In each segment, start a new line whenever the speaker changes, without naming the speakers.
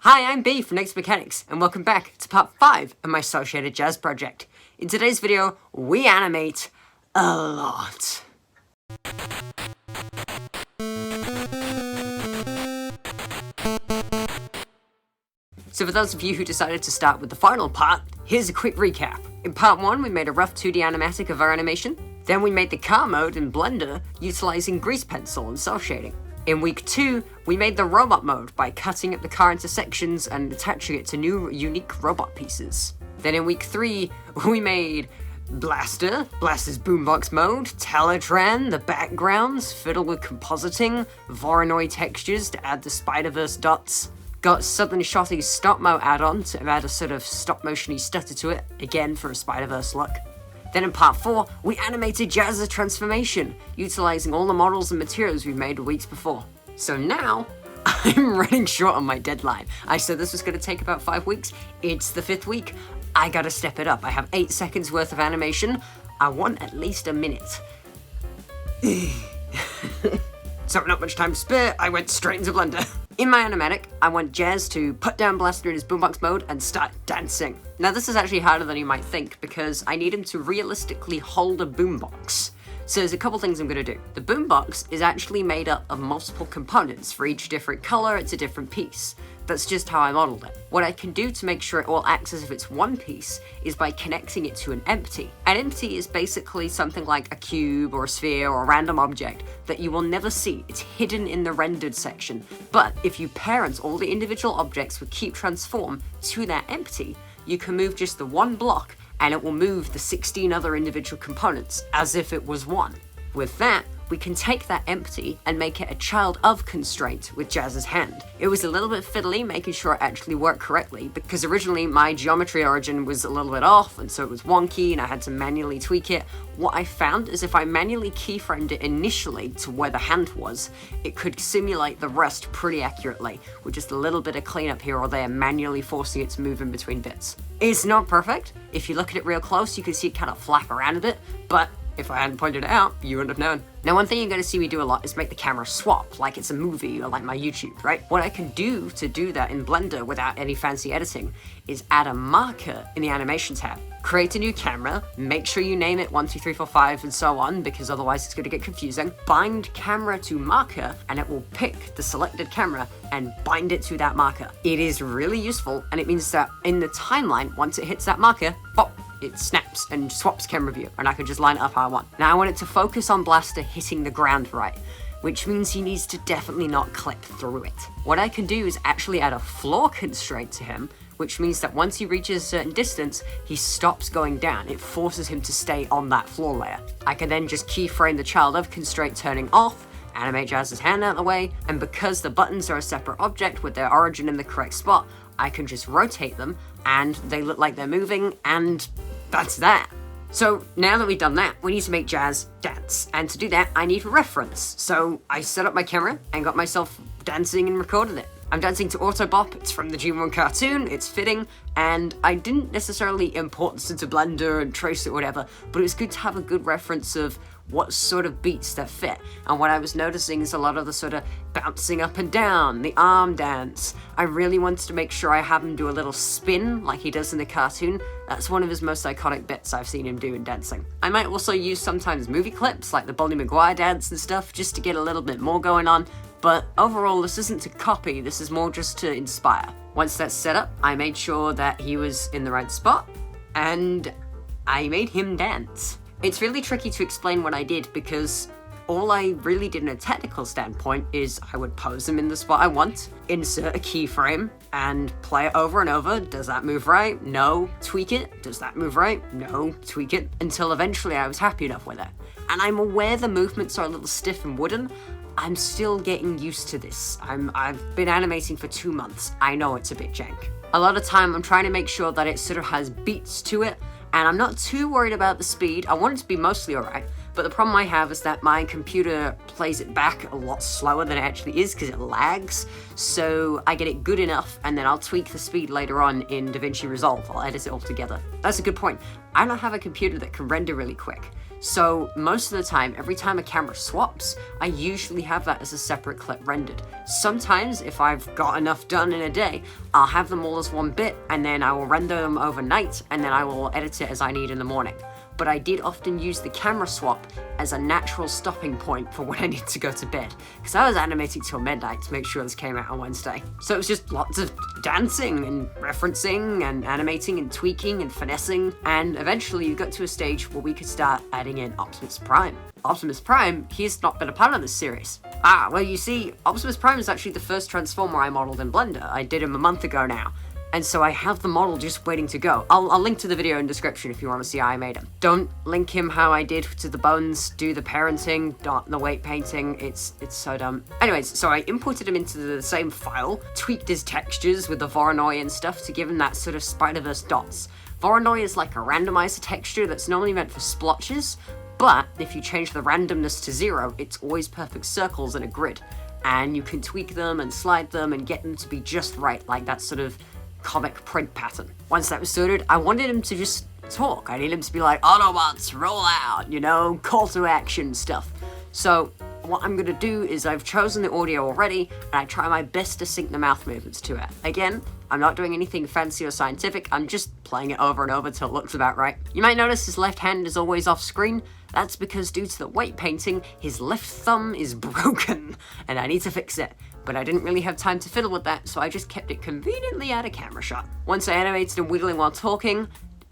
Hi, I'm B from Nectar Mechanics, and welcome back to part 5 of my Associated Jazz project. In today's video, we animate a lot. So for those of you who decided to start with the final part, here's a quick recap. In part 1, we made a rough 2D animatic of our animation. Then we made the car mode in Blender, utilizing grease pencil and cel shading. In week 2, we made the robot mode by cutting up the car into sections and attaching it to new, unique robot pieces. Then in week 3, we made Blaster's Boombox mode, Teletran, the backgrounds, fiddle with compositing, Voronoi textures to add the Spiderverse dots. Got Southern Shotty's stop mo add-on to add a sort of stop-motion-y stutter to it, again for a Spiderverse look. Then in part 4, we animated Jazz's transformation, utilizing all the models and materials we made weeks before. So now, I'm running short on my deadline. I said this was going to take about 5 weeks. It's the 5th week. I gotta step it up. I have 8 seconds worth of animation. I want at least a minute. So not much time to spare, I went straight into Blender. In my animatic, I want Jazz to put down Blaster in his boombox mode and start dancing. Now this is actually harder than you might think, because I need him to realistically hold a boombox. So there's a couple things I'm going to do. The boombox is actually made up of multiple components. For each different color, it's a different piece. That's just how I modeled it. What I can do to make sure it all acts as if it's one piece is by connecting it to an empty. An empty is basically something like a cube or a sphere or a random object that you will never see. It's hidden in the rendered section. But if you parent all the individual objects with Keep Transform to that empty, you can move just the one block and it will move the 16 other individual components as if it was one. With that, we can take that empty and make it a child of constraint with Jazz's hand. It was a little bit fiddly making sure it actually worked correctly, because originally my geometry origin was a little bit off and so it was wonky and I had to manually tweak it. What I found is if I manually keyframed it initially to where the hand was, it could simulate the rest pretty accurately, with just a little bit of cleanup here or there, manually forcing it to move in between bits. It's not perfect. If you look at it real close, you can see it kind of flap around a bit, but if I hadn't pointed it out, you wouldn't have known. Now, one thing you're going to see me do a lot is make the camera swap, like it's a movie or like my YouTube, right? What I can do to do that in Blender without any fancy editing is add a marker in the animation tab. Create a new camera, make sure you name it 1, 2, 3, 4, 5, and so on, because otherwise it's going to get confusing. Bind camera to marker, and it will pick the selected camera and bind it to that marker. It is really useful, and it means that in the timeline, once it hits that marker, pop, it snaps and swaps camera view, and I can just line it up how I want. Now I want it to focus on Blaster hitting the ground right, which means he needs to definitely not clip through it. What I can do is actually add a floor constraint to him, which means that once he reaches a certain distance, he stops going down. It forces him to stay on that floor layer. I can then just keyframe the child of constraint turning off, animate Jazz's hand out of the way, and because the buttons are a separate object with their origin in the correct spot, I can just rotate them and they look like they're moving, and that's that. So now that we've done that, we need to make Jazz dance. And to do that, I need a reference. So I set up my camera and got myself dancing and recorded it. I'm dancing to Autobop, it's from the June 1 cartoon, it's fitting, and I didn't necessarily import this into Blender and trace it or whatever, but it was good to have a good reference of what sort of beats that fit. And what I was noticing is a lot of the sort of bouncing up and down, the arm dance. I really wanted to make sure I have him do a little spin like he does in the cartoon. That's one of his most iconic bits I've seen him do in dancing. I might also use sometimes movie clips like the Bonnie Maguire dance and stuff just to get a little bit more going on. But overall, this isn't to copy, this is more just to inspire. Once that's set up, I made sure that he was in the right spot, and I made him dance. It's really tricky to explain what I did because all I really did in a technical standpoint is I would pose him in the spot I want, insert a keyframe, and play it over and over. Does that move right? No. Tweak it. Does that move right? No. Tweak it. Until eventually I was happy enough with it. And I'm aware the movements are a little stiff and wooden. I'm still getting used to this. I've been animating for 2 months. I know it's a bit jank. A lot of time I'm trying to make sure that it sort of has beats to it, and I'm not too worried about the speed. I want it to be mostly alright, But the problem I have is that my computer plays it back a lot slower than it actually is because it lags. So I get it good enough and then I'll tweak the speed later on in DaVinci Resolve. I'll edit it all together. That's a good point. I don't have a computer that can render really quick. So most of the time, every time a camera swaps, I usually have that as a separate clip rendered. Sometimes, if I've got enough done in a day, I'll have them all as one bit, and then I will render them overnight, and then I will edit it as I need in the morning. But I did often use the camera swap as a natural stopping point for when I need to go to bed, because I was animating till midnight to make sure this came out on Wednesday. So it was just lots of dancing and referencing and animating and tweaking and finessing, and eventually you got to a stage where we could start adding in Optimus Prime. Optimus Prime, he's not been a part of this series. Well, you see, Optimus Prime is actually the first Transformer I modeled in Blender. I did him a month ago now. And so I have the model just waiting to go. I'll link to the video in description if you want to see how I made him. Don't link him how I did to the bones, do the parenting, not the weight painting. It's so dumb. Anyways, so I imported him into the same file, tweaked his textures with the Voronoi and stuff to give him that sort of Spiderverse dots. Voronoi is like a randomizer texture that's normally meant for splotches, but if you change the randomness to 0, it's always perfect circles in a grid. And you can tweak them and slide them and get them to be just right, like that sort of comic print pattern. Once that was sorted, I wanted him to just talk. I needed him to be like, Autobots, roll out, you know, call to action stuff. So what I'm gonna do is I've chosen the audio already, and I try my best to sync the mouth movements to it. Again, I'm not doing anything fancy or scientific, I'm just playing it over and over till it looks about right. You might notice his left hand is always off screen. That's because due to the weight painting, his left thumb is broken, and I need to fix it. But I didn't really have time to fiddle with that, so I just kept it conveniently out of camera shot. Once I animated him wiggling while talking,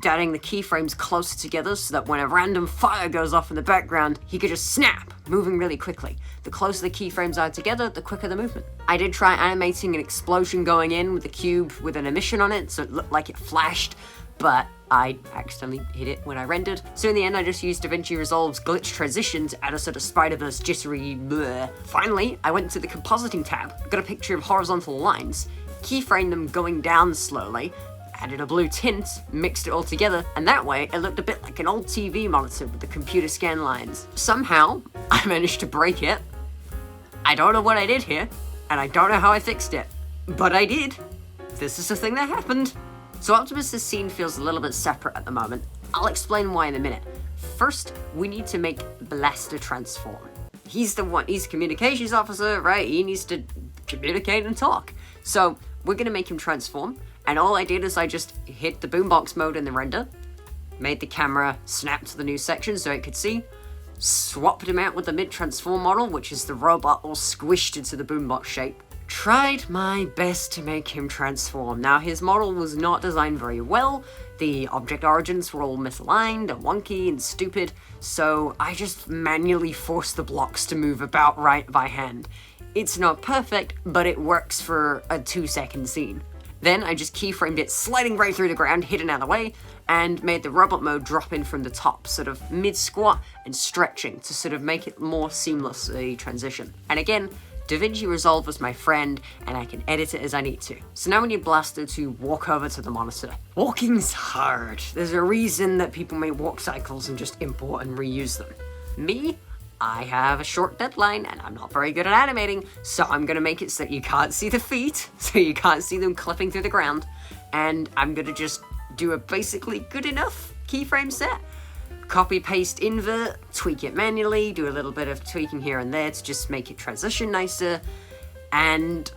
adding the keyframes closer together so that when a random fire goes off in the background, he could just snap, moving really quickly. The closer the keyframes are together, the quicker the movement. I did try animating an explosion going in with a cube with an emission on it, so it looked like it flashed, but I accidentally hit it when I rendered. So in the end, I just used DaVinci Resolve's glitch transition to add a sort of Spiderverse jittery bleh. Finally, I went to the compositing tab, got a picture of horizontal lines, keyframed them going down slowly, added a blue tint, mixed it all together, and that way it looked a bit like an old TV monitor with the computer scan lines. Somehow, I managed to break it. I don't know what I did here, and I don't know how I fixed it, but I did. This is the thing that happened. So Optimus' scene feels a little bit separate at the moment. I'll explain why in a minute. First, we need to make Blaster transform. He's the communications officer, right? He needs to communicate and talk. So we're gonna make him transform, and all I did is I just hit the Boombox mode in the render, made the camera snap to the new section so it could see, swapped him out with the mid-transform model, which is the robot all squished into the Boombox shape. Tried my best to make him transform. Now, his model was not designed very well. The object origins were all misaligned and wonky and stupid, so I just manually forced the blocks to move about right by hand. It's not perfect, but it works for a 2-second scene. Then I just keyframed it sliding right through the ground, hidden out of the way, and made the robot mode drop in from the top, sort of mid-squat and stretching to sort of make it more seamlessly transition. And again, DaVinci Resolve was my friend, and I can edit it as I need to. So now we need Blaster to walk over to the monitor. Walking's hard. There's a reason that people make walk cycles and just import and reuse them. Me? I have a short deadline, and I'm not very good at animating, so I'm gonna make it so that you can't see the feet, so you can't see them clipping through the ground, and I'm gonna just do a basically good enough keyframe set. Copy, paste, invert, tweak it manually, do a little bit of tweaking here and there to just make it transition nicer, and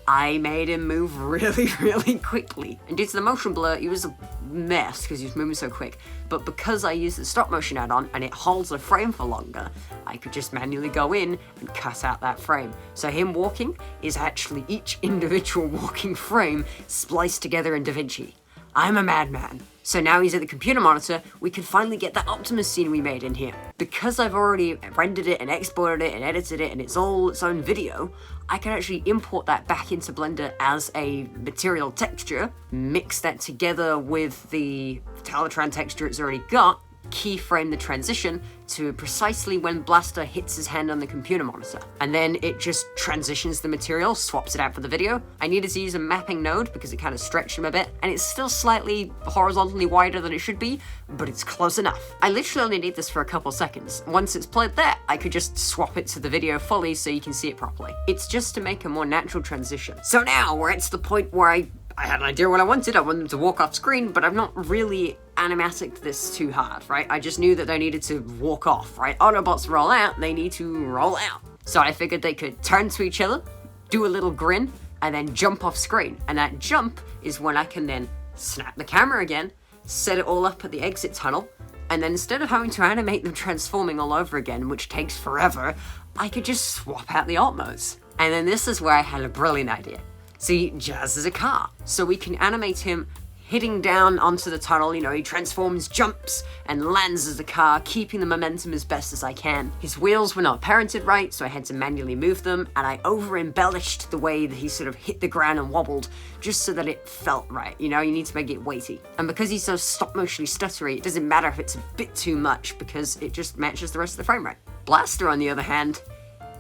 I made him move really, really quickly. And due to the motion blur, he was a mess because he was moving so quick, but because I used the stop motion add-on and it holds a frame for longer, I could just manually go in and cut out that frame. So him walking is actually each individual walking frame spliced together in DaVinci. I'm a madman. So now he's at the computer monitor, we can finally get that Optimus scene we made in here. Because I've already rendered it and exported it and edited it and it's all its own video, I can actually import that back into Blender as a material texture, mix that together with the Talatran texture it's already got, keyframe the transition to precisely when Blaster hits his hand on the computer monitor. And then it just transitions the material, swaps it out for the video. I needed to use a mapping node because it kind of stretched him a bit, and it's still slightly horizontally wider than it should be, but it's close enough. I literally only need this for a couple seconds. Once it's played there, I could just swap it to the video fully so you can see it properly. It's just to make a more natural transition. So now we're at the point where I had an idea what I wanted. I wanted them to walk off screen, but I've not really animatic this too hard, right? I just knew that they needed to walk off, right? Autobots roll out, they need to roll out. So I figured they could turn to each other, do a little grin, and then jump off screen. And that jump is when I can then snap the camera again, set it all up at the exit tunnel, and then instead of having to animate them transforming all over again, which takes forever, I could just swap out the alt modes. And then this is where I had a brilliant idea. See, Jazz is a car, so we can animate him hitting down onto the tunnel. You know, he transforms, jumps, and lands as a car, keeping the momentum as best as I can. His wheels were not parented right, so I had to manually move them, and I over-embellished the way that he sort of hit the ground and wobbled, just so that it felt right. You know, you need to make it weighty. And because he's so stop-motionally stuttery, it doesn't matter if it's a bit too much, because it just matches the rest of the frame rate. Blaster, on the other hand,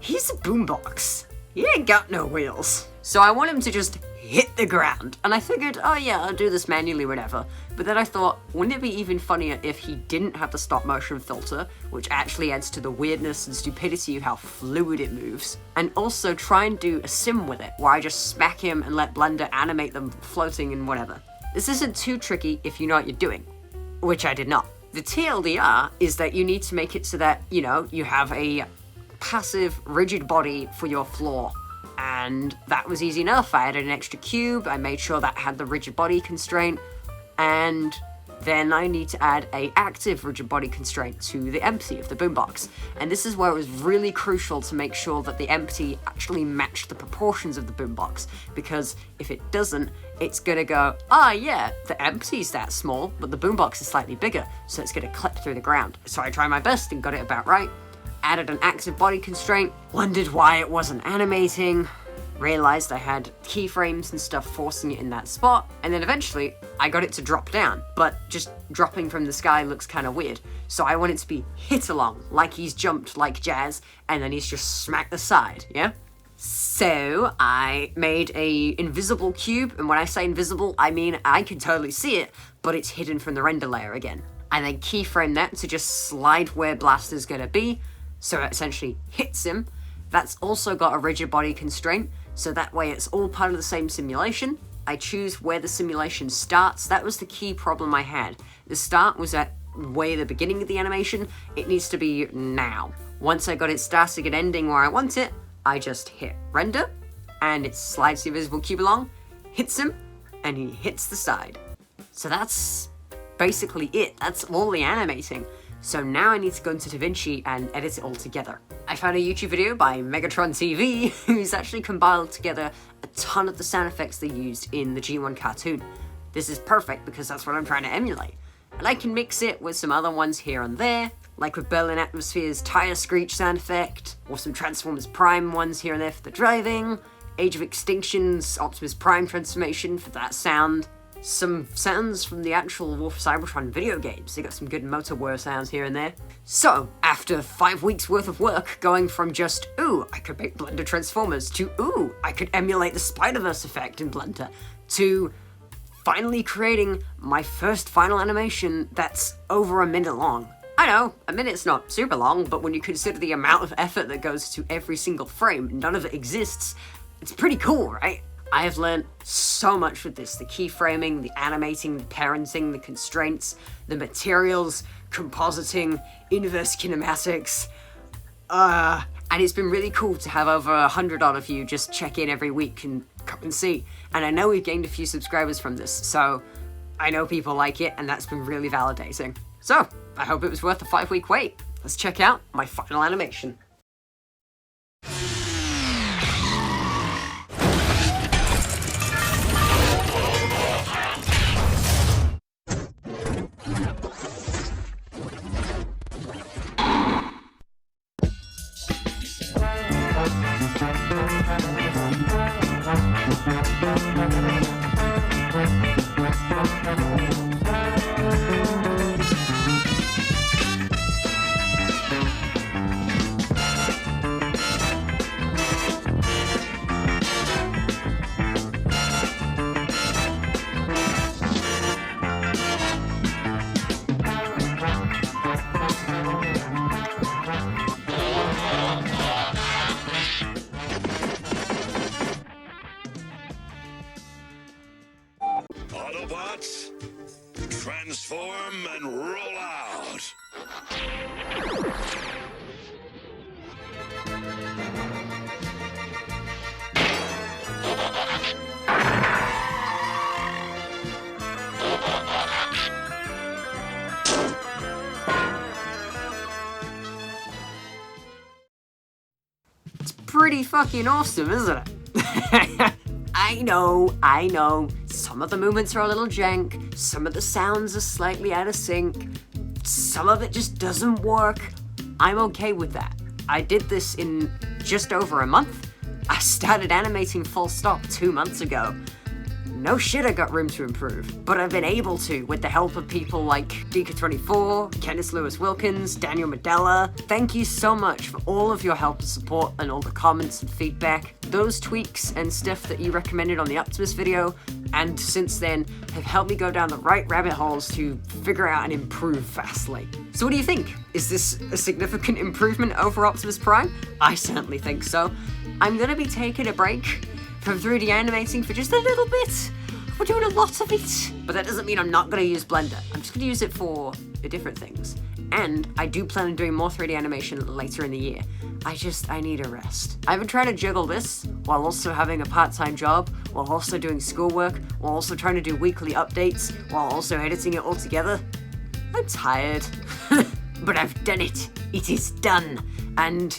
he's a boombox. He ain't got no wheels. So I want him to just hit the ground. And I figured, oh yeah, I'll do this manually, whatever. But then I thought, wouldn't it be even funnier if he didn't have the stop motion filter, which actually adds to the weirdness and stupidity of how fluid it moves. And also try and do a sim with it, where I just smack him and let Blender animate them floating and whatever. This isn't too tricky if you know what you're doing, which I did not. The TLDR is that you need to make it so that, you know, you have a passive, rigid body for your floor. And that was easy enough. I added an extra cube, I made sure that had the rigid body constraint, and then I need to add a active rigid body constraint to the empty of the boombox. And this is where it was really crucial to make sure that the empty actually matched the proportions of the boombox, because if it doesn't, it's gonna go, ah yeah, the empty's that small, but the boombox is slightly bigger, so it's gonna clip through the ground. So I tried my best and got it about right. Added an active body constraint, wondered why it wasn't animating, realized I had keyframes and stuff forcing it in that spot, and then eventually I got it to drop down, but just dropping from the sky looks kind of weird. So I want it to be hit along, like he's jumped like Jazz, and then he's just smacked the side, yeah? So I made a invisible cube, and when I say invisible, I mean I can totally see it, but it's hidden from the render layer again. I then keyframe that to just slide where Blaster's gonna be, so it essentially hits him. That's also got a rigid body constraint, so that way it's all part of the same simulation. I choose where the simulation starts. That was the key problem I had. The start was at way the beginning of the animation. It needs to be now. Once I got it starting and ending where I want it, I just hit render, and it slides the invisible cube along, hits him, and he hits the side. So that's basically it. That's all the animating. So now I need to go into DaVinci and edit it all together. I found a YouTube video by Megatron TV who's actually compiled together a ton of the sound effects they used in the G1 cartoon. This is perfect because that's what I'm trying to emulate. And I can mix it with some other ones here and there, like with Berlin Atmosphere's tire screech sound effect, or some Transformers Prime ones here and there for the driving, Age of Extinction's Optimus Prime transformation for that sound, some sounds from the actual War for Cybertron video games. They got some good motor whir sounds here and there. So, after 5 weeks worth of work, going from just, ooh, I could make Blender Transformers, to, ooh, I could emulate the Spiderverse effect in Blender, to finally creating my first final animation that's over a minute long. I know, a minute's not super long, but when you consider the amount of effort that goes to every single frame, none of it exists, it's pretty cool, right? I have learned so much with this. The keyframing, the animating, the parenting, the constraints, the materials, compositing, inverse kinematics. And it's been really cool to have over 100 odd of you just check in every week and come and see. And I know we've gained a few subscribers from this, so I know people like it, and that's been really validating. So, I hope it was worth the 5-week wait. Let's check out my final animation.
Autobots, transform and roll out.
It's pretty fucking awesome, isn't it? I know. Some of the movements are a little jank, some of the sounds are slightly out of sync, some of it just doesn't work. I'm okay with that. I did this in just over a month. I started animating full stop 2 months ago. No shit, I got room to improve, but I've been able to with the help of people like Dika24, Kenneth Lewis Wilkins, Daniel Medella. Thank you so much for all of your help and support and all the comments and feedback. Those tweaks and stuff that you recommended on the Optimus video and since then have helped me go down the right rabbit holes to figure out and improve fastly. So what do you think? Is this a significant improvement over Optimus Prime? I certainly think so. I'm gonna be taking a break from 3D animating for just a little bit. We're doing a lot of it. But that doesn't mean I'm not gonna use Blender. I'm just gonna use it for different things. And I do plan on doing more 3D animation later in the year. I need a rest. I've been trying to juggle this while also having a part-time job, while also doing schoolwork, while also trying to do weekly updates, while also editing it all together. I'm tired. But I've done it. It is done. And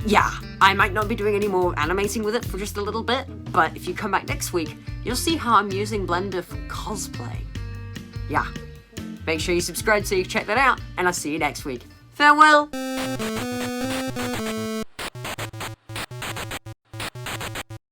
yeah, I might not be doing any more animating with it for just a little bit, but if you come back next week, you'll see how I'm using Blender for cosplay. Yeah. Make sure you subscribe so you can check that out, and I'll see you next week. Farewell!